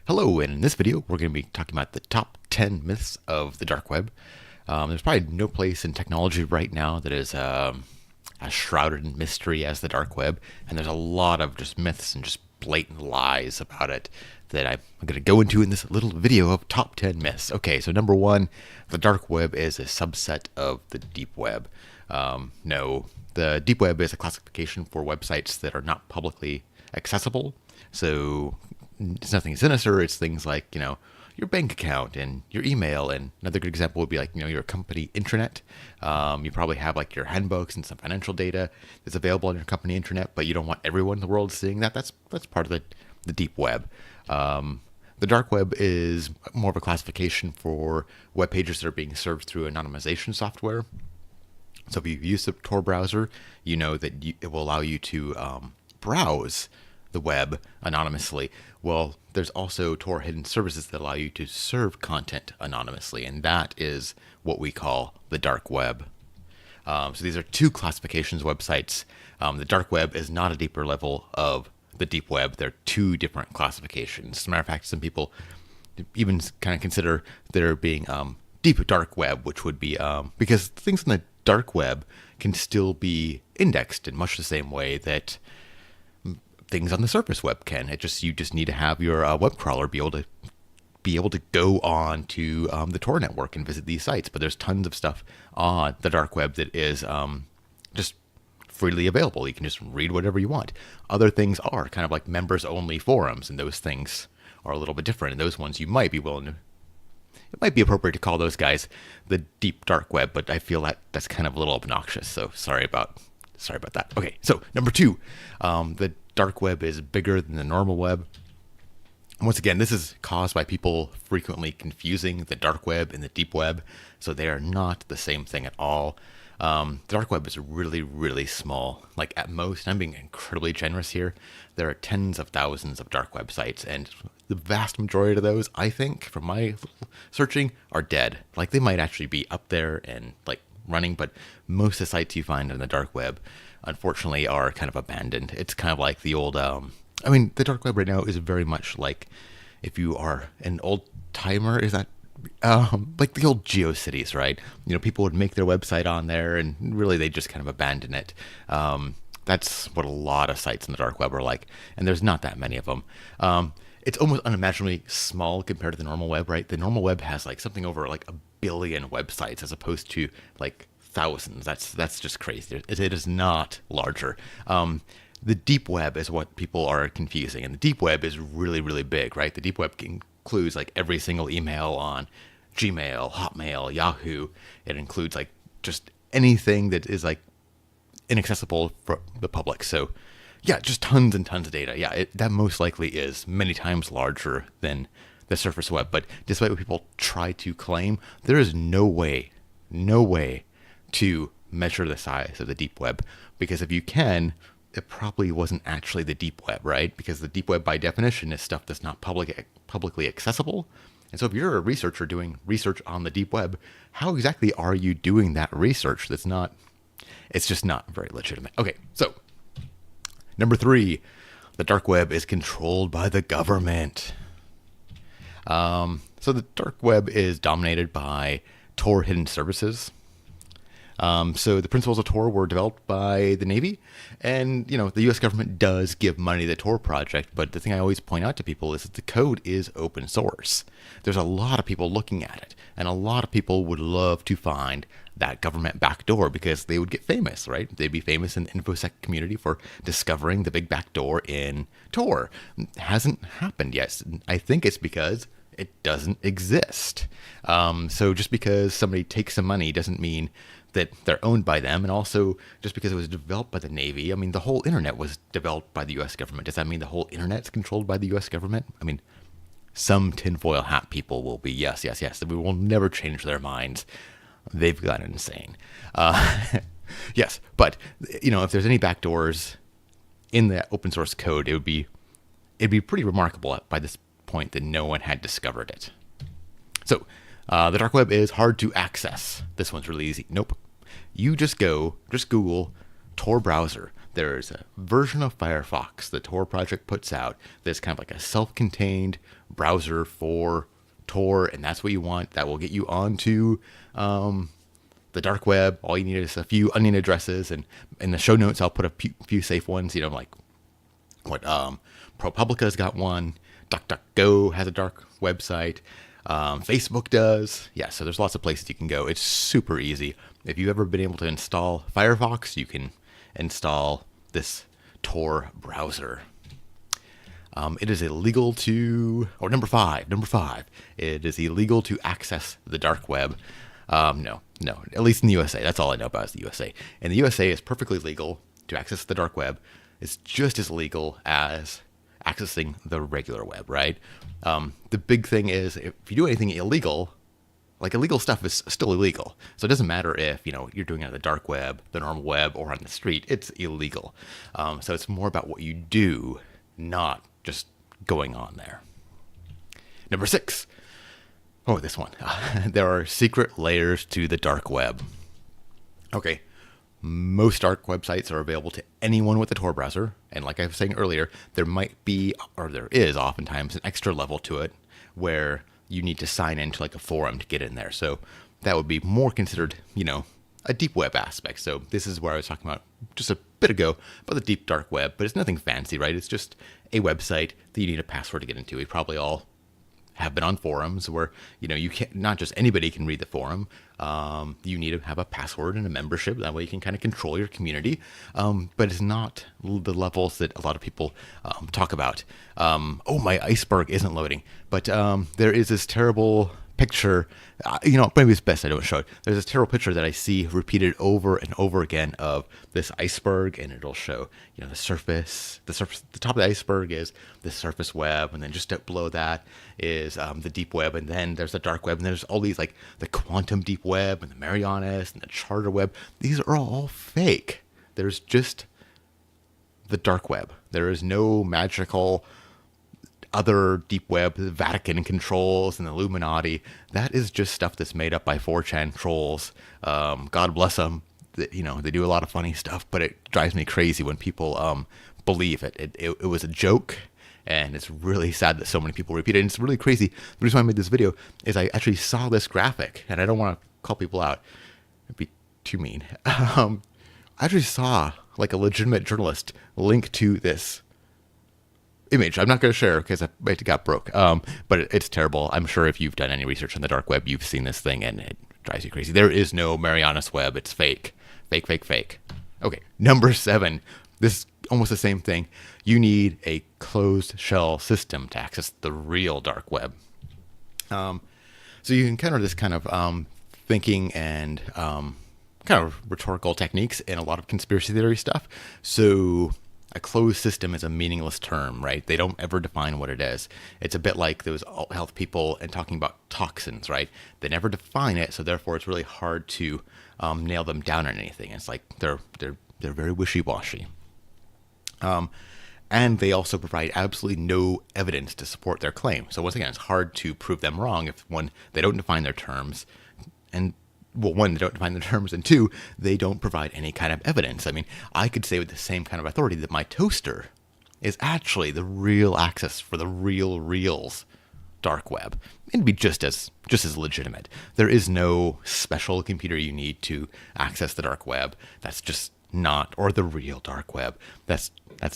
Hello, and in this video, we're going to be talking about the top 10 myths of the dark web. There's probably no place in technology right now that is as shrouded in mystery as the dark web, and there's a lot of just myths and just blatant lies about it that I'm going to go into in this little video of top 10 myths. Okay, so number one, the dark web is a subset of the deep web. No, the deep web is a classification for websites that are not publicly accessible. So it's nothing sinister. It's things like, your bank account and your email. And another good example would be like, your company intranet. You probably have like your handbooks and some financial data that's available on your company intranet, but you don't want everyone in the world seeing that. That's part of the deep web. The dark web is more of a classification for web pages that are being served through anonymization software. So if you use the Tor browser, you know that it will allow you to browse the web anonymously. Well, there's also Tor hidden services that allow you to serve content anonymously, and that is what we call the dark web. So these are two classifications websites. The dark web is not a deeper level of the deep web. They're two different classifications. As a matter of fact, some people even kind of consider there being deep dark web, which would be because things in the dark web can still be indexed in much the same way that things on the surface web can. You just need to have your web crawler be able to go on to the Tor network and visit these sites. But there's tons of stuff on the dark web that is just freely available. You can just read whatever you want. Other things are kind of like members only forums, and those things are a little bit different. And those ones you might be willing to. It might be appropriate to call those guys the deep dark web, but I feel that that's kind of a little obnoxious. So sorry about that. Okay, so number two, the dark web is bigger than the normal web. Once again, this is caused by people frequently confusing the dark web and the deep web, so they are not the same thing at all. The dark web is really, really small. Like at most, I'm being incredibly generous here, there are tens of thousands of dark websites, and the vast majority of those, I think, from my searching, are dead. Like they might actually be up there and like running, but most of the sites you find on the dark web, unfortunately, are kind of abandoned. It's kind of like the old, the dark web right now is very much like if you are an old timer, is that like the old GeoCities, right? People would make their website on there and really they just kind of abandon it. That's what a lot of sites in the dark web are like, and there's not that many of them. It's almost unimaginably small compared to the normal web, right? The normal web has like something over like 1 billion websites as opposed to like thousands. That's just crazy. It is not larger. The deep web is what people are confusing, and the deep web is really, really big, right? The deep web includes like every single email on Gmail, Hotmail, Yahoo. It includes like just anything that is like inaccessible for the public. So yeah, just tons and tons of data. Yeah, that most likely is many times larger than the surface web. But despite what people try to claim, there is no way to measure the size of the deep web, because if you can, it probably wasn't actually the deep web, right? Because the deep web by definition is stuff that's not publicly accessible. And so if you're a researcher doing research on the deep web, how exactly are you doing that research? It's just not very legitimate. Okay, so number three, the dark web is controlled by the government. So the dark web is dominated by Tor hidden services. So the principles of Tor were developed by the Navy, and the U.S. government does give money to the Tor project. But the thing I always point out to people is that the code is open source. There's a lot of people looking at it, and a lot of people would love to find that government backdoor because they would get famous, right? They'd be famous in the InfoSec community for discovering the big backdoor in Tor. It hasn't happened yet. I think it's because it doesn't exist. So just because somebody takes some money doesn't mean that they're owned by them. And also, just because it was developed by the Navy, the whole internet was developed by the U.S. government. Does that mean the whole internet's controlled by the U.S. government? Some tinfoil hat people will be, yes. We will never change their minds. They've gone insane. Yes, but, if there's any backdoors in the open source code, it'd be pretty remarkable by this point that no one had discovered it. So, the dark web is hard to access. This one's really easy. Nope. You just Google Tor browser. there's a version of Firefox the Tor project puts out that's kind of like a self-contained browser for Tor, and that's what you want. That will get you onto the dark web. All you need is a few onion addresses, and in the show notes I'll put a few safe ones, like what ProPublica's got one, DuckDuckGo has a dark website, Facebook does. Yeah, so there's lots of places you can go. It's super easy. If you've ever been able to install Firefox, you can install this Tor browser. It is illegal to, or number five, it is illegal to access the dark web. No, at least in the USA. That's all I know about is the USA. In the USA, it's perfectly legal to access the dark web. It's just as legal as accessing the regular web, right? The big thing is if you do anything illegal, like illegal stuff is still illegal. So it doesn't matter if, you're doing it on the dark web, the normal web, or on the street, it's illegal. So it's more about what you do, not just going on there. Number 6. Oh, this one. There are secret layers to the dark web. Okay. Most dark websites are available to anyone with a Tor browser. And like I was saying earlier, there might be, or there is oftentimes, an extra level to it where you need to sign into like a forum to get in there. So that would be more considered, a deep web aspect. So this is where I was talking about just a bit ago about the deep dark web, but it's nothing fancy, right? It's just a website that you need a password to get into. We probably all have been on forums where, you can't, not just anybody can read the forum. You need to have a password and a membership. That way you can kind of control your community. But it's not the levels that a lot of people talk about. Oh, my iceberg isn't loading. But there is this terrible picture. Maybe it's best I don't show it. There's this terrible picture that I see repeated over and over again of this iceberg, and it'll show, the surface. The top of the iceberg is the surface web, and then just below that is the deep web, and then there's the dark web, and there's all these like the quantum deep web and the Marianas and the charter web. These are all fake. There's just the dark web. There is no magical other deep web, the Vatican controls and the Illuminati. That is just stuff that's made up by 4chan trolls. God bless them. They do a lot of funny stuff, but it drives me crazy when people believe it. It was a joke, and it's really sad that so many people repeat it. And it's really crazy. The reason why I made this video is I actually saw this graphic, and I don't want to call people out. It'd be too mean. I actually saw like a legitimate journalist link to this image. I'm not going to share because it got broke. But it's terrible. I'm sure if you've done any research on the dark web, you've seen this thing, and it drives you crazy. There is no Marianas web. It's fake. Fake. Okay, number 7. This is almost the same thing. You need a closed shell system to access the real dark web. So you encounter this kind of thinking and kind of rhetorical techniques in a lot of conspiracy theory stuff. So a closed system is a meaningless term, right? They don't ever define what it is. It's a bit like those alt health people and talking about toxins, right? They never define it, so therefore it's really hard to nail them down on anything. It's like they're very wishy-washy. And they also provide absolutely no evidence to support their claim. So once again, it's hard to prove them wrong if, one, they don't define their terms, and well, one, they don't define the terms, and two, they don't provide any kind of evidence. I mean, I could say with the same kind of authority that my toaster is actually the real access for the reals dark web. It'd be just as legitimate. There is no special computer you need to access the dark web. That's just not, or the real dark web. That's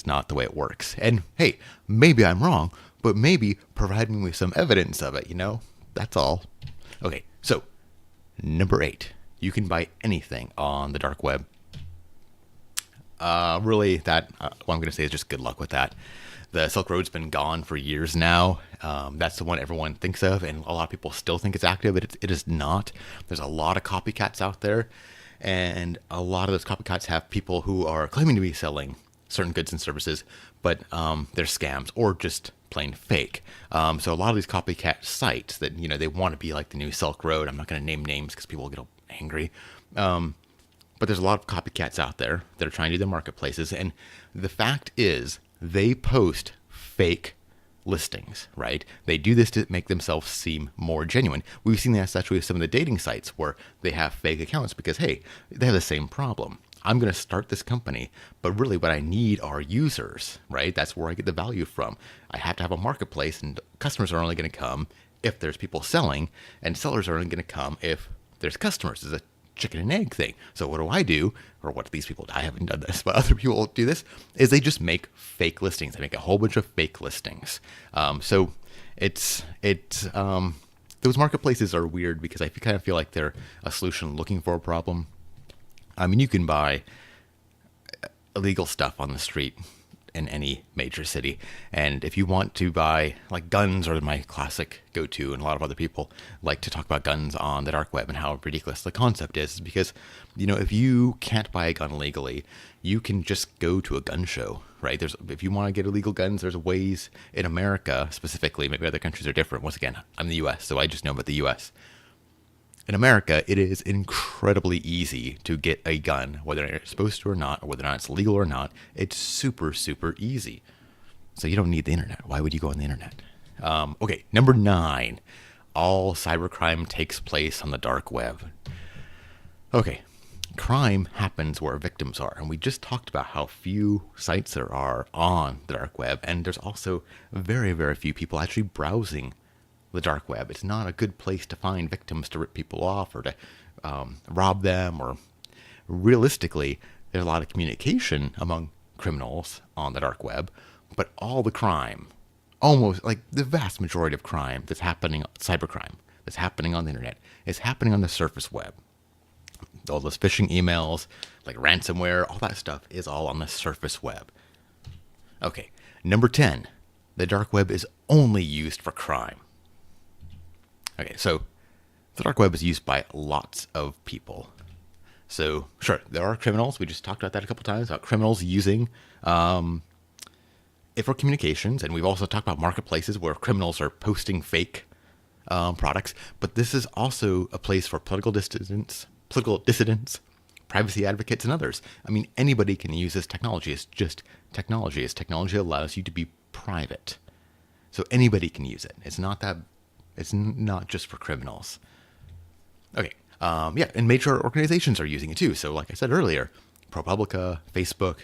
not the way it works. And hey, maybe I'm wrong, but maybe provide me with some evidence of it, That's all. Okay, so number 8, you can buy anything on the dark web. Really, what I'm going to say is just good luck with that. The Silk Road's been gone for years now. That's the one everyone thinks of, and a lot of people still think it's active, but it is not. There's a lot of copycats out there, and a lot of those copycats have people who are claiming to be selling certain goods and services, but they're scams or just plain fake. So a lot of these copycat sites that, they want to be like the new Silk Road. I'm not going to name names because people will get angry. But there's a lot of copycats out there that are trying to do their marketplaces. And the fact is they post fake listings, right? They do this to make themselves seem more genuine. We've seen that actually with some of the dating sites where they have fake accounts because, hey, they have the same problem. I'm going to start this company, but really what I need are users, right? That's where I get the value from. I have to have a marketplace, and customers are only going to come if there's people selling, and sellers are only going to come if there's customers. It's a chicken and egg thing. So what do? Or what do these people do? I haven't done this, but other people do this, is they just make fake listings. They make a whole bunch of fake listings. So those marketplaces are weird because I kind of feel like they're a solution looking for a problem. I mean, you can buy illegal stuff on the street in any major city. And if you want to buy, like, guns are my classic go-to, and a lot of other people like to talk about guns on the dark web and how ridiculous the concept is, because, if you can't buy a gun legally, you can just go to a gun show, right? If you want to get illegal guns, there's ways in America specifically. Maybe other countries are different. Once again, I'm the US, so I just know about the US. In America, it is incredibly easy to get a gun, whether you're supposed to or not, or whether or not it's legal or not. It's super, super easy. So you don't need the internet. Why would you go on the internet? Okay, number 9. All cybercrime takes place on the dark web. Okay, crime happens where victims are. And we just talked about how few sites there are on the dark web. And there's also very, very few people actually browsing the dark web. It's not a good place to find victims to rip people off or to rob them. Or realistically, there's a lot of communication among criminals on the dark web, but all the crime, almost like the vast majority of crime that's happening, cybercrime, that's happening on the internet, is happening on the surface web. All those phishing emails, like ransomware, all that stuff is all on the surface web. Okay, number 10, the dark web is only used for crime. Okay, so the dark web is used by lots of people. So, sure, there are criminals. We just talked about that a couple times, about criminals using it for communications. And we've also talked about marketplaces where criminals are posting fake products. But this is also a place for political dissidents, privacy advocates, and others. I mean, anybody can use this technology. It's just technology. Technology allows you to be private. So anybody can use it. It's not just for criminals. Okay. And major organizations are using it too. So like I said earlier, ProPublica, Facebook,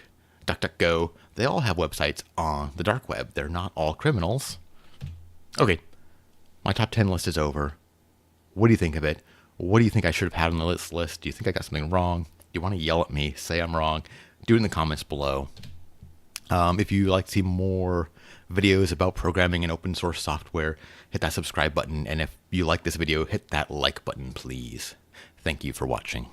DuckDuckGo, they all have websites on the dark web. They're not all criminals. Okay. My top 10 list is over. What do you think of it? What do you think I should have had on the list? Do you think I got something wrong? Do you want to yell at me? Say I'm wrong? Do it in the comments below. If you like to see more videos about programming and open source software, hit that subscribe button. And if you like this video, hit that like button, please. Thank you for watching.